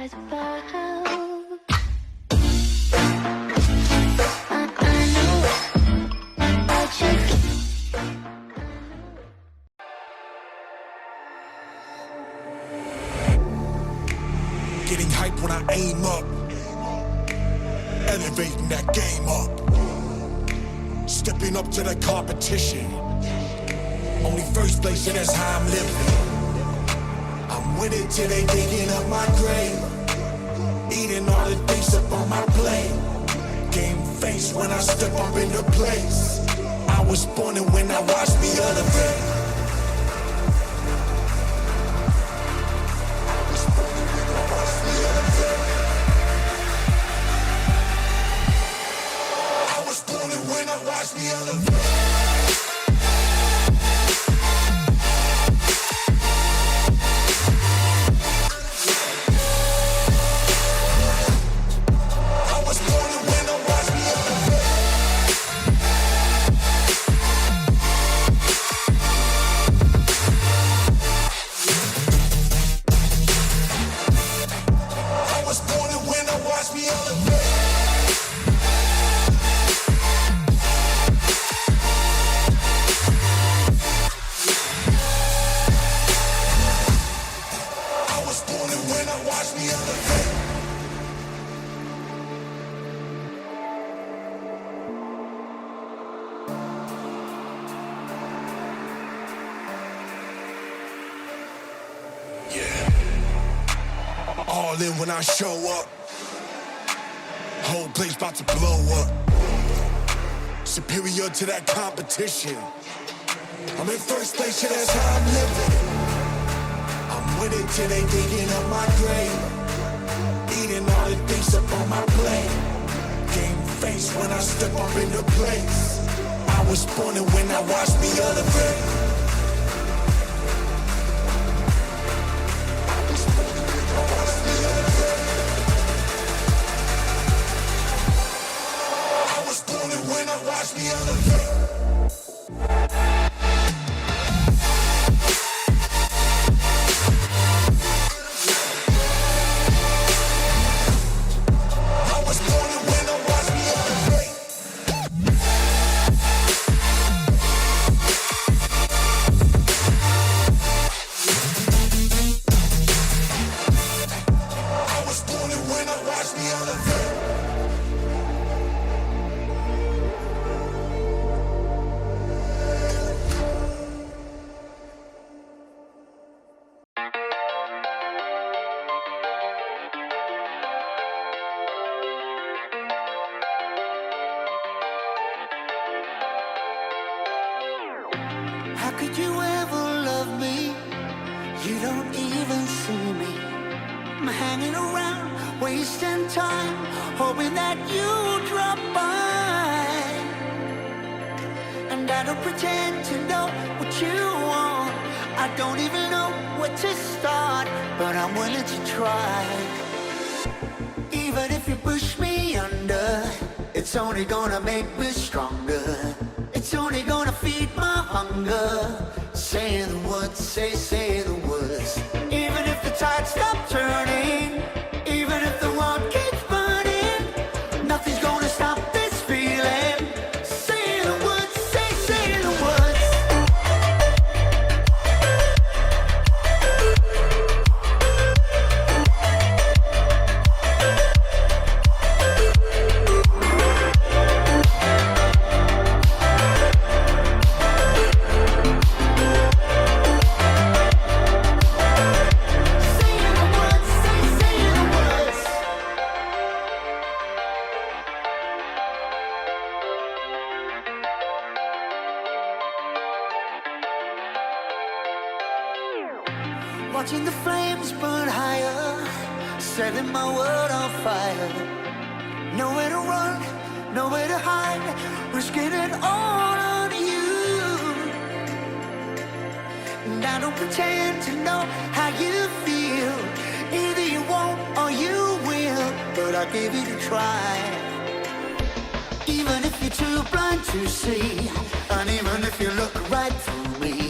lies about. Getting hype when I aim up, elevating that game up, stepping up to the competition. Only first place, and that's how I'm living. I'm with it till they digging up my grave, eating all the things up on my plate. Game face when I step up into place. I was born and when I watched me elevate. Watch me elevate. All in when I show up. Whole place about to blow up. Superior to that competition. I'm in first place, yeah, that's how I'm living. I'm with it till they digging up my grave, eating all the things up on my plate. Game face when I step up into place. I was born and when I watched me elevate. Watch me elevate. How could you ever love me? You don't even see me. I'm hanging around, wasting time, hoping that you drop by. And I don't pretend to know what you want. I don't even know where to start, but I'm willing to try. Even if you push me under, it's only gonna make me stronger. It's only gonna feed my hunger. Say the words, say the words. Even if the tide stops turning, even if the world keeps burning, nothing's gonna stop this feeling. Say the words, say the words. Watching the flames burn higher, setting my world on fire. Nowhere to run, nowhere to hide, risking it all on you. And I don't pretend to know how you feel. Either you won't or you will, but I'll give it a try. Even if you're too blind to see, and even if you look right through me,